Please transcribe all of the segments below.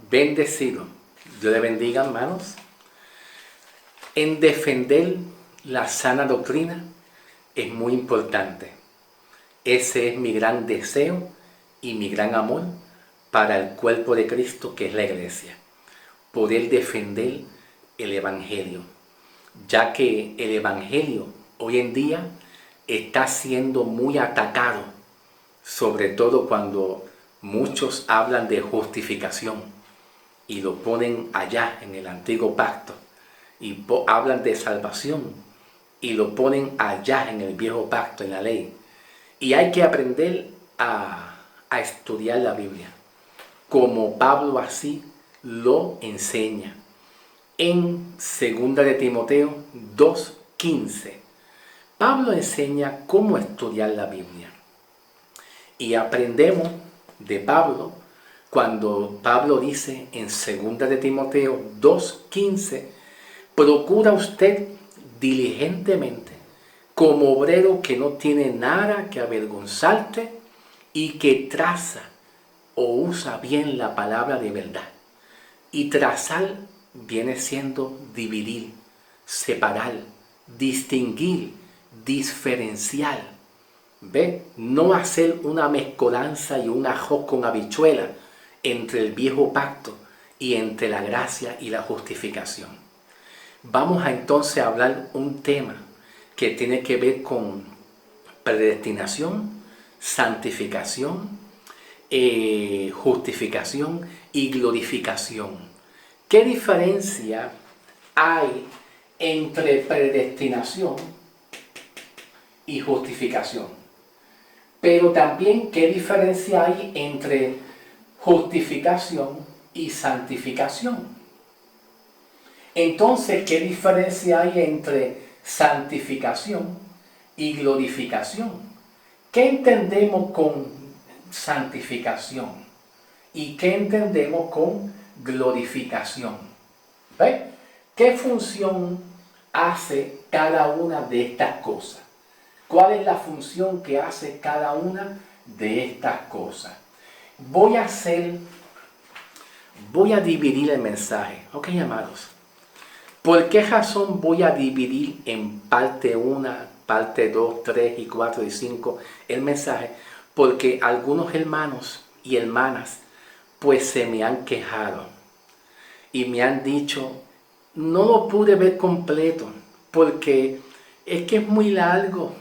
Bendecido. Dios le bendiga, hermanos. En defender la sana doctrina es muy importante. Ese es mi gran deseo y mi gran amor para el cuerpo de Cristo, que es la iglesia. Poder defender el Evangelio, ya que el Evangelio hoy en día está siendo muy atacado, sobre todo cuando muchos hablan de justificación y lo ponen allá en el antiguo pacto, y hablan de salvación y lo ponen allá en el viejo pacto, en la ley. Y hay que aprender a estudiar la Biblia, como Pablo así lo enseña. En 2 de Timoteo 2:15, Pablo enseña cómo estudiar la Biblia. Y aprendemos de Pablo cuando Pablo dice en 2 de Timoteo 2:15, procura usted diligentemente, como obrero que no tiene nada que avergonzarte y que traza o usa bien la palabra de verdad. Y trazar viene siendo dividir, separar, distinguir, diferenciar. ¿Ve? No hacer una mezcolanza y un ajo con habichuela entre el viejo pacto y entre la gracia y la justificación. Vamos a entonces a hablar un tema que tiene que ver con predestinación, santificación, justificación y glorificación. ¿Qué diferencia hay entre predestinación y justificación? Pero también, ¿qué diferencia hay entre justificación y santificación? Entonces, ¿qué diferencia hay entre santificación y glorificación? ¿Qué entendemos con santificación? ¿Y qué entendemos con glorificación? ¿Ve? ¿Qué función hace cada una de estas cosas? ¿Cuál es la función que hace cada una de estas cosas? Voy a dividir el mensaje. Ok, amados. ¿Por qué razón voy a dividir en parte 1, parte 2, 3 y 4 y 5 el mensaje? Porque algunos hermanos y hermanas pues se me han quejado y me han dicho, no lo pude ver completo porque es que es muy largo.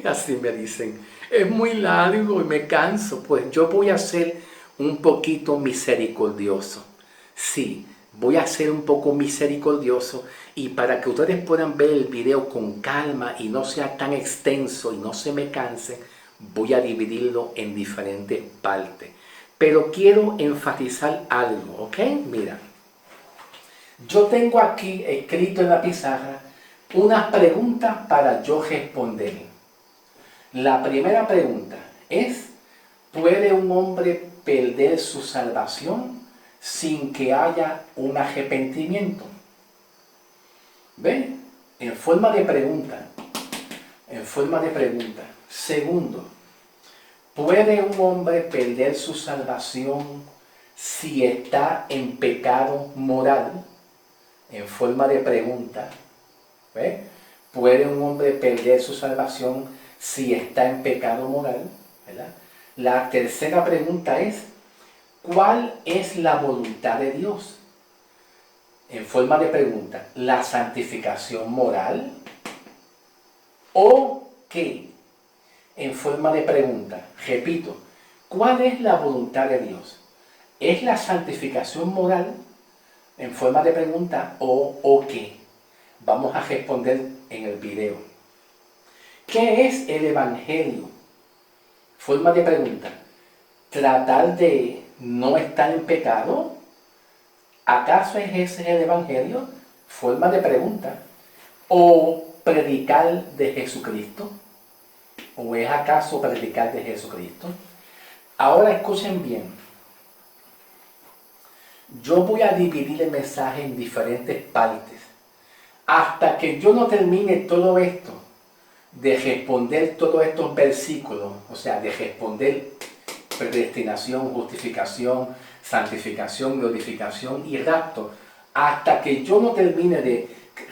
Así me dicen, es muy largo y me canso. Pues yo voy a ser un poquito misericordioso. Sí, voy a ser un poco misericordioso, y para que ustedes puedan ver el video con calma y no sea tan extenso y no se me canse, voy a dividirlo en diferentes partes. Pero quiero enfatizar algo, ¿ok? Mira, yo tengo aquí escrito en la pizarra unas preguntas para yo responder. La primera pregunta es, ¿puede un hombre perder su salvación sin que haya un arrepentimiento? ¿Ve? En forma de pregunta. En forma de pregunta. Segundo, ¿puede un hombre perder su salvación si está en pecado moral? En forma de pregunta. ¿Ve? ¿Puede un hombre perder su salvación si está en pecado moral? ¿Verdad? La tercera pregunta es, ¿cuál es la voluntad de Dios? En forma de pregunta, ¿la santificación moral o qué? En forma de pregunta, repito, ¿cuál es la voluntad de Dios? ¿Es la santificación moral? En forma de pregunta, o qué. Vamos a responder en el video. ¿Qué es el Evangelio? Forma de pregunta, ¿tratar de no estar en pecado? ¿Acaso es ese el Evangelio? Forma de pregunta. ¿O predicar de Jesucristo? ¿O es acaso predicar de Jesucristo? Ahora escuchen bien. Yo voy a dividir el mensaje en diferentes partes. Hasta que yo no termine todo esto, de responder todos estos versículos, o sea, de responder predestinación, justificación, santificación, glorificación y rapto. Hasta que yo no termine de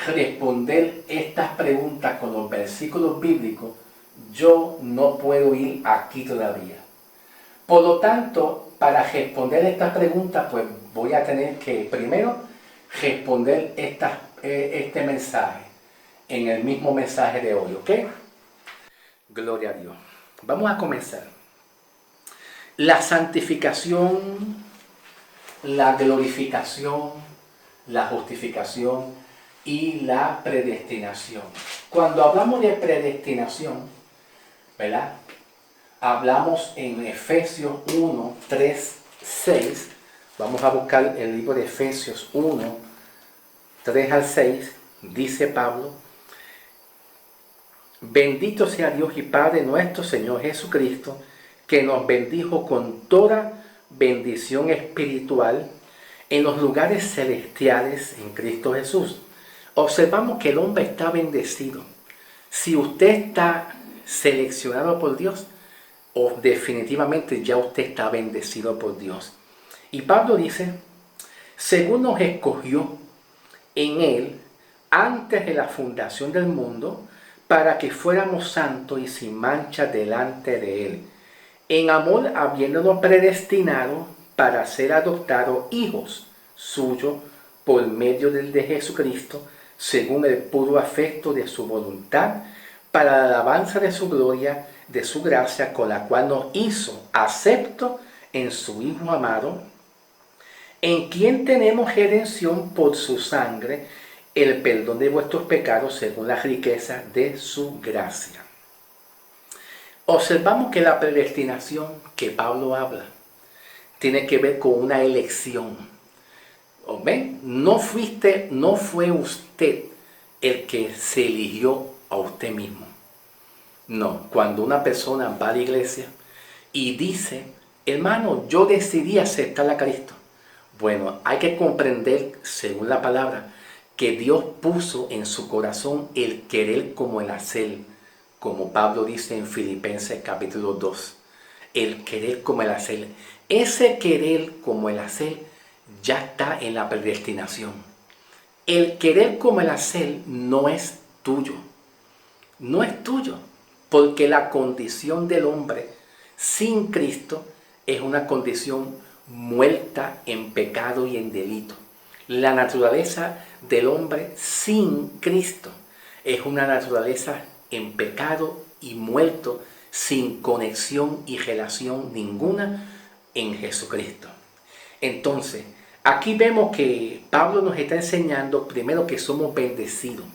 responder estas preguntas con los versículos bíblicos, yo no puedo ir aquí todavía. Por lo tanto, para responder estas preguntas, pues voy a tener que primero responder este mensaje en el mismo mensaje de hoy, ¿ok? Gloria a Dios. Vamos a comenzar. La santificación, la glorificación, la justificación y la predestinación. Cuando hablamos de predestinación, ¿verdad? Hablamos en Efesios 1, 3, 6. Vamos a buscar el libro de Efesios 1, 3 al 6. Dice Pablo: Bendito sea Dios y Padre nuestro Señor Jesucristo, que nos bendijo con toda bendición espiritual en los lugares celestiales en Cristo Jesús. Observamos que el hombre está bendecido. Si usted está seleccionado por Dios, o definitivamente ya usted está bendecido por Dios. Y Pablo dice: según nos escogió en Él antes de la fundación del mundo, para que fuéramos santos y sin mancha delante de Él, en amor habiéndonos predestinado para ser adoptados hijos suyos por medio del de Jesucristo, según el puro afecto de su voluntad, para la alabanza de su gloria, de su gracia, con la cual nos hizo acepto en su Hijo amado, en quien tenemos redención por su sangre, el perdón de vuestros pecados según la riqueza de su gracia. Observamos que la predestinación que Pablo habla tiene que ver con una elección. ¿Ven? No fue usted el que se eligió a usted mismo. No, cuando una persona va a la iglesia y dice: hermano, yo decidí aceptar a Cristo. Bueno, hay que comprender, según la palabra, que Dios puso en su corazón el querer como el hacer, como Pablo dice en Filipenses capítulo 2, el querer como el hacer. Ese querer como el hacer ya está en la predestinación. El querer como el hacer no es tuyo, no es tuyo, porque la condición del hombre sin Cristo es una condición muerta en pecado y en delito. La naturaleza del hombre sin Cristo es una naturaleza en pecado y muerto, sin conexión y relación ninguna en Jesucristo. Entonces, aquí vemos que Pablo nos está enseñando primero que somos bendecidos.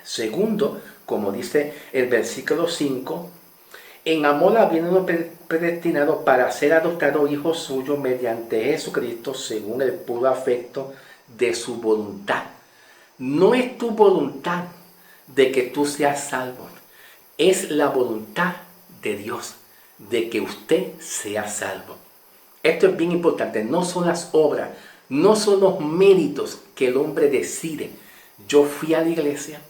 Segundo, como dice el versículo 5, en amor habiéndonos predestinado para ser adoptados hijos suyos mediante Jesucristo según el puro afecto de su voluntad. No es tu voluntad de que tú seas salvo, es la voluntad de Dios de que usted sea salvo. Esto es bien importante, no son las obras, no son los méritos que el hombre decide. Yo fui a la iglesia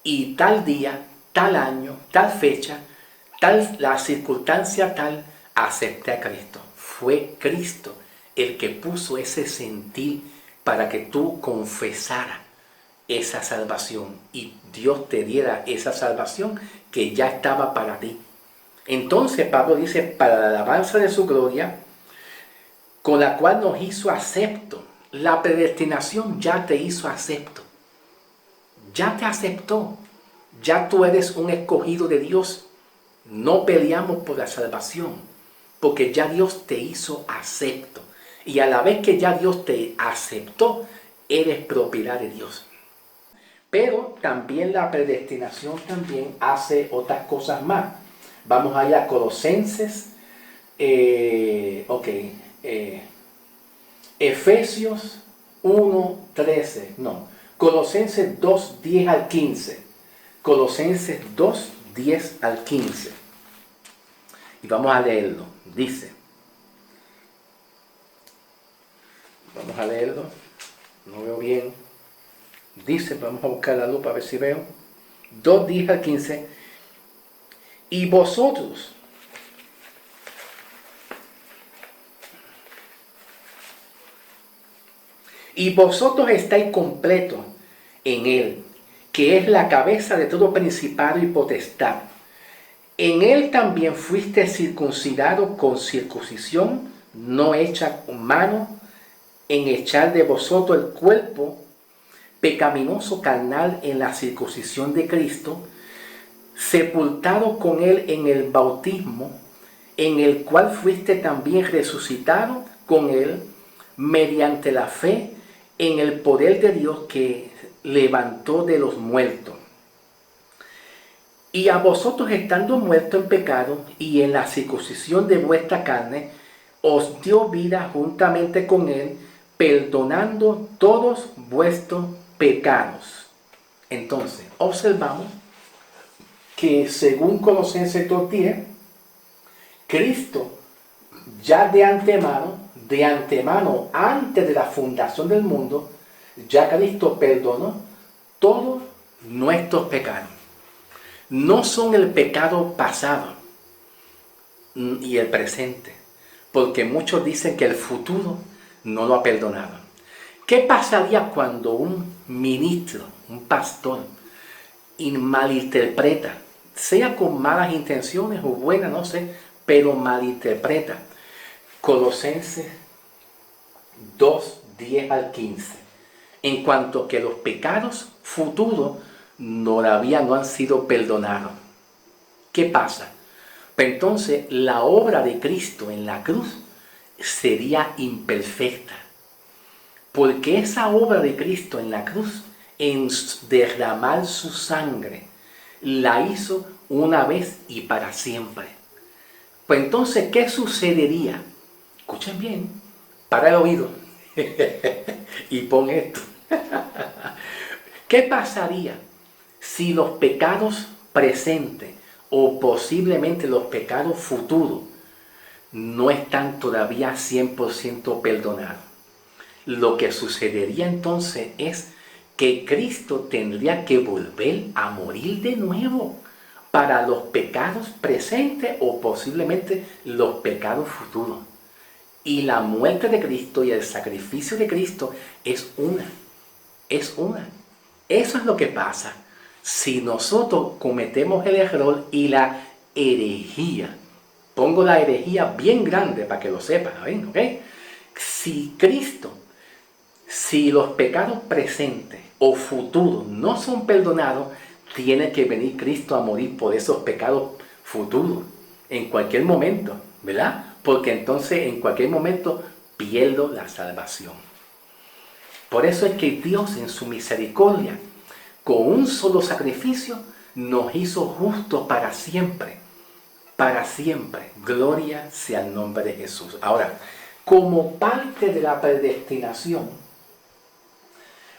y tal día, tal año, tal fecha, la circunstancia tal, acepté a Cristo. Fue Cristo el que puso ese sentir para que tú confesaras esa salvación y Dios te diera esa salvación que ya estaba para ti. Entonces Pablo dice: para la alabanza de su gloria, con la cual nos hizo acepto. La predestinación ya te hizo acepto. Ya te aceptó. Ya tú eres un escogido de Dios. No peleamos por la salvación, porque ya Dios te hizo acepto. Y a la vez que ya Dios te aceptó, eres propiedad de Dios. Pero también la predestinación también hace otras cosas más. Vamos allá a Colosenses, Efesios 1:13, no, Colosenses 2:10 al 15. Colosenses 2:10 al 15. Y vamos a leerlo. Dice, vamos a leerlo, no veo bien. Dice, vamos a buscar la lupa a ver si veo. 2:10 al 15. Y vosotros, Y vosotros estáis completos en Él, que es la cabeza de todo principado y potestad. En Él también fuiste circuncidado con circuncisión no hecha con mano, en echar de vosotros el cuerpo pecaminoso carnal en la circuncisión de Cristo, sepultado con Él en el bautismo, en el cual fuiste también resucitado con Él mediante la fe en el poder de Dios que levantó de los muertos. Y a vosotros, estando muertos en pecado y en la circuncisión de vuestra carne, os dio vida juntamente con Él, perdonando todos vuestros pecados. Entonces, observamos que según Colosenses 2:10, Cristo ya de antemano, antes de la fundación del mundo, ya Cristo perdonó todos nuestros pecados. No son el pecado pasado y el presente, porque muchos dicen que el futuro no lo ha perdonado. ¿Qué pasaría cuando un ministro, un pastor, malinterpreta, sea con malas intenciones o buenas, no sé, pero malinterpreta? Colosenses 2:10 al 15. En cuanto que los pecados futuros todavía no han sido perdonados. ¿Qué pasa? Pues entonces la obra de Cristo en la cruz sería imperfecta. Porque esa obra de Cristo en la cruz, en derramar su sangre, la hizo una vez y para siempre. Pues entonces, ¿qué sucedería? Escuchen bien, para el oído y pon esto. ¿Qué pasaría si los pecados presentes o posiblemente los pecados futuros no están todavía 100% perdonados? Lo que sucedería entonces es que Cristo tendría que volver a morir de nuevo para los pecados presentes o posiblemente los pecados futuros. Y la muerte de Cristo y el sacrificio de Cristo es una. Eso es lo que pasa si nosotros cometemos el error y la herejía. Pongo la herejía bien grande para que lo sepan, ¿ven? ¿Ok? Si los pecados presentes o futuros no son perdonados, tiene que venir Cristo a morir por esos pecados futuros en cualquier momento, ¿verdad? Porque entonces en cualquier momento pierdo la salvación. Por eso es que Dios en su misericordia, con un solo sacrificio, nos hizo justos para siempre. Para siempre. Gloria sea el nombre de Jesús. Ahora, como parte de la predestinación,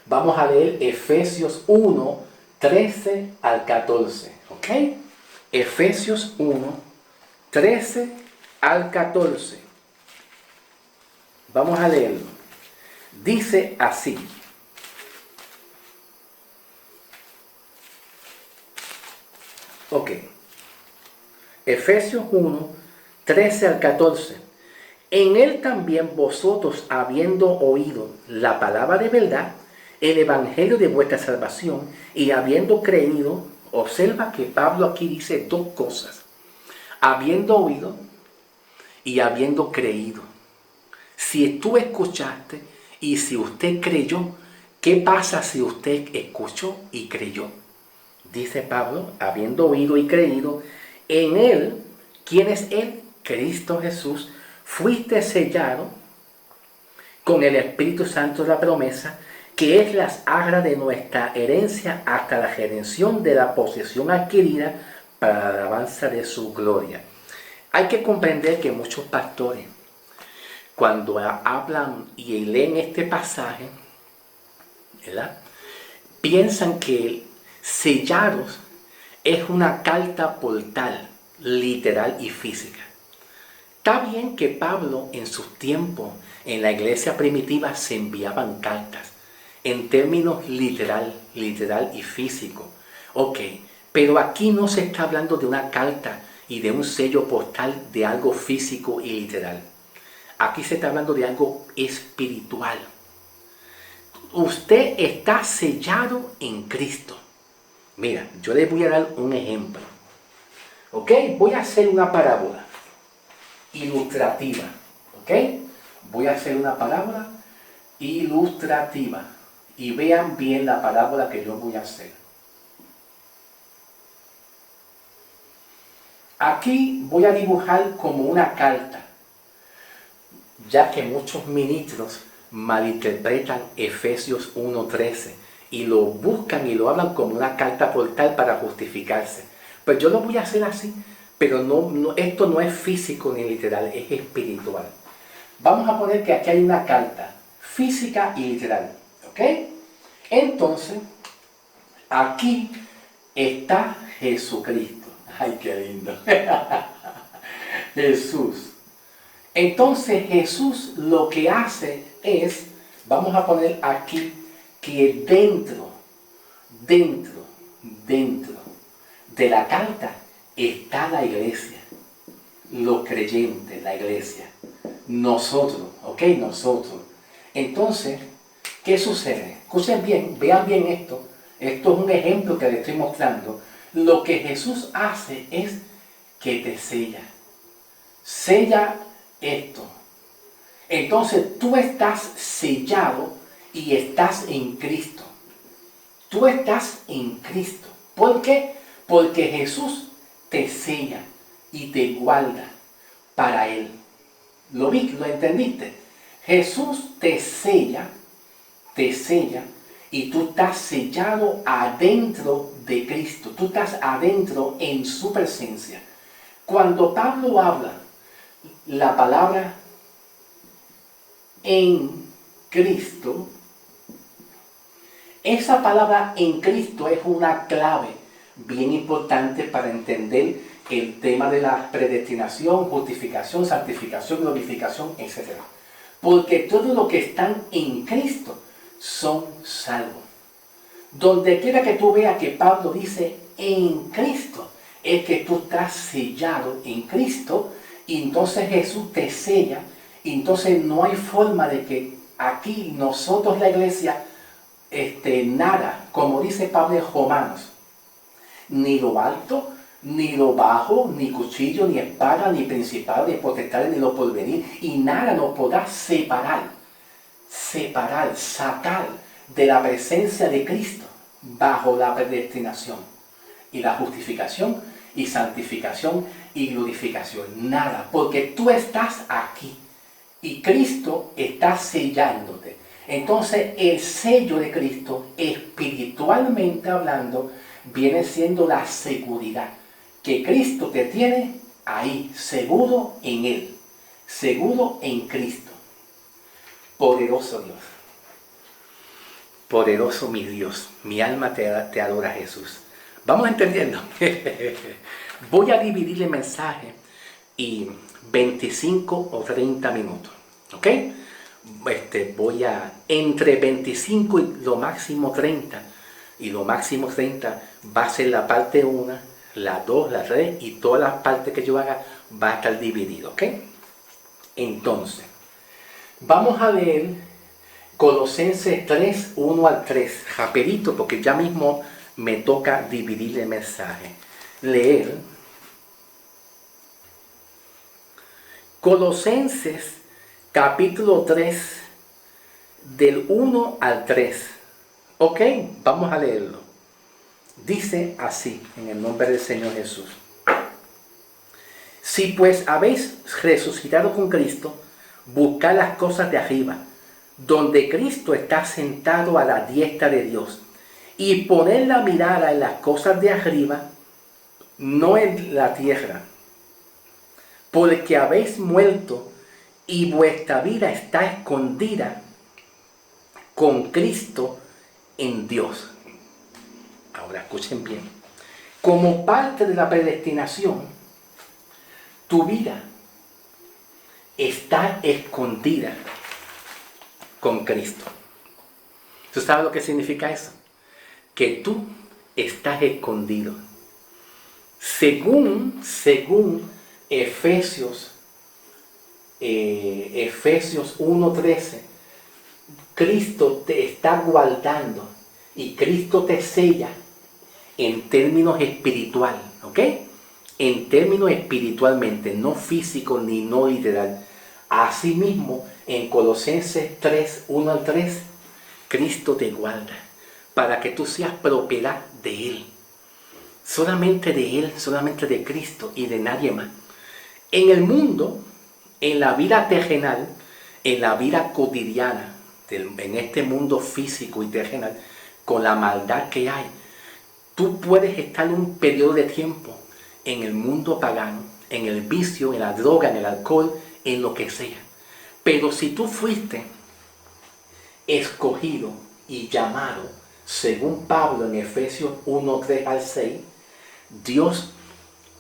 vamos a leer Efesios 1, 13 al 14. ¿Ok? Efesios 1, 13 al 14. Vamos a leerlo. Dice así. Ok. Efesios 1, 13 al 14. En él también vosotros, habiendo oído la palabra de verdad, el evangelio de vuestra salvación, y habiendo creído, observa que Pablo aquí dice dos cosas. Habiendo oído y habiendo creído. Si tú escuchaste y si usted creyó, ¿qué pasa si usted escuchó y creyó? Dice Pablo, habiendo oído y creído, en él, ¿quién es él? Cristo Jesús, fuiste sellado con el Espíritu Santo de la promesa, que es las arras de nuestra herencia hasta la redención de la posesión adquirida para la alabanza de su gloria. Hay que comprender que muchos pastores, cuando hablan y leen este pasaje, ¿verdad?, piensan que sellados es una carta portal, literal y física. Está bien que Pablo en sus tiempos, en la iglesia primitiva, se enviaban cartas en términos literal y físico. Ok, pero aquí no se está hablando de una carta y de un sello postal de algo físico y literal. Aquí se está hablando de algo espiritual. usted está sellado en Cristo. Mira, yo les voy a dar un ejemplo. ¿Ok? Voy a hacer una parábola ilustrativa. ¿Ok? Voy a hacer una parábola ilustrativa. Y vean bien la parábola que yo voy a hacer. Aquí voy a dibujar como una carta, ya que muchos ministros malinterpretan Efesios 1:13 y lo buscan y lo hablan como una carta portal para justificarse. Pues yo lo voy a hacer así, pero esto no es físico ni literal, es espiritual. Vamos a poner que aquí hay una carta física y literal, ¿ok? Entonces, aquí está Jesucristo. Ay, qué lindo. Jesús. Entonces Jesús lo que hace es, vamos a poner aquí, que dentro de la carta está la iglesia, los creyentes, la iglesia, nosotros, ¿ok? Nosotros. Entonces, ¿qué sucede? Escuchen bien, vean bien esto. Esto es un ejemplo que les estoy mostrando. Lo que Jesús hace es que te sella. Sella esto. Entonces tú estás sellado y estás en Cristo. Tú estás en Cristo. ¿Por qué? Porque Jesús te sella y te guarda para Él. ¿Lo vi? ¿Lo entendiste? Jesús te sella y tú estás sellado adentro de Cristo. Tú estás adentro en su presencia. Cuando Pablo habla la palabra en Cristo, esa palabra en Cristo es una clave bien importante para entender el tema de la predestinación, justificación, santificación, glorificación, etc. Porque todo lo que están en Cristo son salvos. Donde quiera que tú veas que Pablo dice en Cristo, es que tú estás sellado en Cristo y entonces Jesús te sella. Y entonces no hay forma de que aquí nosotros, la iglesia, nada, como dice Pablo en Romanos, ni lo alto, ni lo bajo, ni cuchillo, ni espada, ni principado, ni potestad, ni lo porvenir, y nada nos podrá sacar de la presencia de Cristo bajo la predestinación y la justificación y santificación y glorificación. Nada, porque tú estás aquí y Cristo está sellándote. Entonces el sello de Cristo, espiritualmente hablando, viene siendo la seguridad que Cristo te tiene ahí, seguro en Él, seguro en Cristo. Poderoso Dios, poderoso mi Dios, mi alma te adora, Jesús. Vamos entendiendo. Voy a dividir el mensaje y 25 o 30 minutos, ¿ok? Voy a, entre 25 y lo máximo 30, y lo máximo 30 va a ser la parte 1, la 2, la 3, y todas las partes que yo haga va a estar dividido, ¿ok? Entonces, vamos a leer Colosenses 3, 1 al 3, rapidito, porque ya mismo me toca dividir el mensaje. Leer Colosenses capítulo 3, del 1 al 3. ¿Ok? Vamos a leerlo. Dice así, en el nombre del Señor Jesús. Si pues habéis resucitado con Cristo, buscad las cosas de arriba, donde Cristo está sentado a la diestra de Dios, y poned la mirada en las cosas de arriba, no en la tierra, porque habéis muerto y vuestra vida está escondida con Cristo en Dios. Ahora escuchen bien. Como parte de la predestinación, tu vida está escondida con Cristo. ¿Tú sabes lo que significa eso? Que tú estás escondido. Según Efesios 1:13, Cristo te está guardando y Cristo te sella en términos espirituales, ¿ok? En términos espiritualmente, no físico ni no literal. Asimismo, en Colosenses 3, 1 al 3, Cristo te guarda para que tú seas propiedad de Él. Solamente de Él, solamente de Cristo y de nadie más. En el mundo, en la vida terrenal, en la vida cotidiana, en este mundo físico y terrenal, con la maldad que hay, tú puedes estar un periodo de tiempo en el mundo pagano, en el vicio, en la droga, en el alcohol, en lo que sea. Pero si tú fuiste escogido y llamado, según Pablo en Efesios 1, 3 al 6, Dios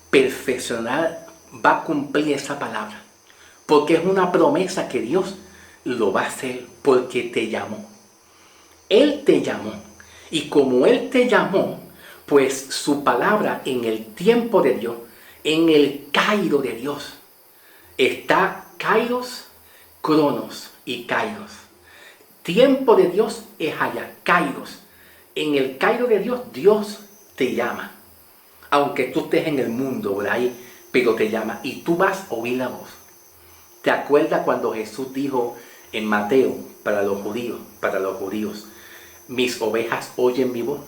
perfeccionar va a cumplir esa palabra. Porque es una promesa que Dios lo va a hacer porque te llamó. Él te llamó. Y como Él te llamó, pues su palabra en el tiempo de Dios, en el Kairos de Dios, está Kairos, Cronos y Kairos. Tiempo de Dios es allá, Kairos. En el Kairos de Dios, Dios te llama. Aunque tú estés en el mundo por ahí, pero te llama y tú vas a oír la voz. ¿Te acuerdas cuando Jesús dijo en Mateo para los judíos, mis ovejas oyen mi voz?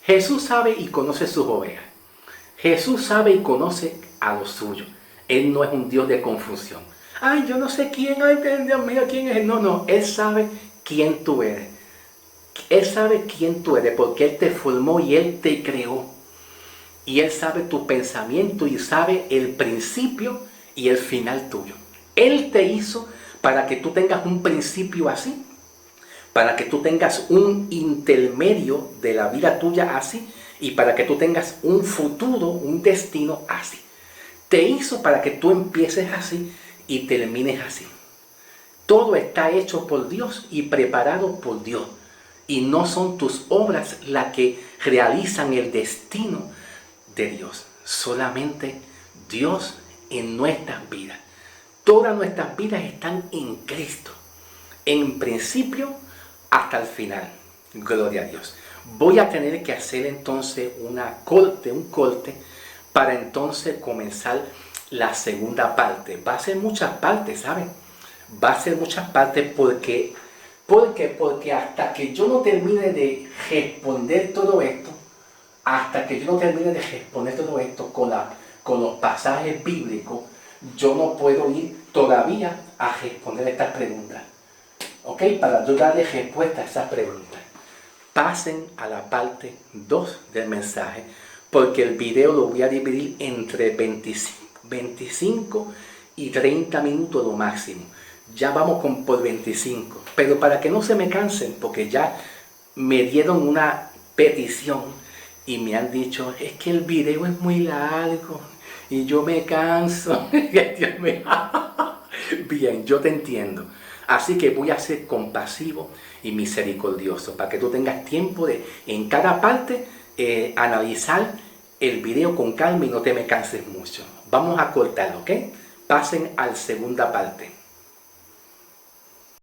Jesús sabe y conoce sus ovejas. Jesús sabe y conoce a los suyos. Él no es un Dios de confusión. Ay, yo no sé quién, ay, Dios mío, quién es. No, Él sabe quién tú eres. Él sabe quién tú eres porque Él te formó y Él te creó. Y Él sabe tu pensamiento y sabe el principio y el final tuyo. Él te hizo para que tú tengas un principio así, para que tú tengas un intermedio de la vida tuya así y para que tú tengas un futuro, un destino así. Te hizo para que tú empieces así y termines así. Todo está hecho por Dios y preparado por Dios. Y no son tus obras las que realizan el destino de Dios. Solamente Dios en nuestras vidas. Todas nuestras vidas están en Cristo. En principio hasta el final. Gloria a Dios. Voy a tener que hacer entonces un corte para entonces comenzar la segunda parte. Va a ser muchas partes, ¿saben? Va a ser muchas partes porque hasta que yo no termine de responder todo esto, con los pasajes bíblicos, yo no puedo ir todavía a responder estas preguntas. ¿Ok? Para yo darle respuesta a esas preguntas. Pasen a la parte 2 del mensaje, porque el video lo voy a dividir entre 25 y 30 minutos lo máximo. Ya vamos por 25. Pero para que no se me cansen, porque ya me dieron una petición y me han dicho, es que el video es muy largo y yo me canso. Bien, yo te entiendo. Así que voy a ser compasivo y misericordioso para que tú tengas tiempo de en cada parte analizar el video con calma y no te me canses mucho. Vamos a cortarlo, ¿ok? Pasen a la segunda parte.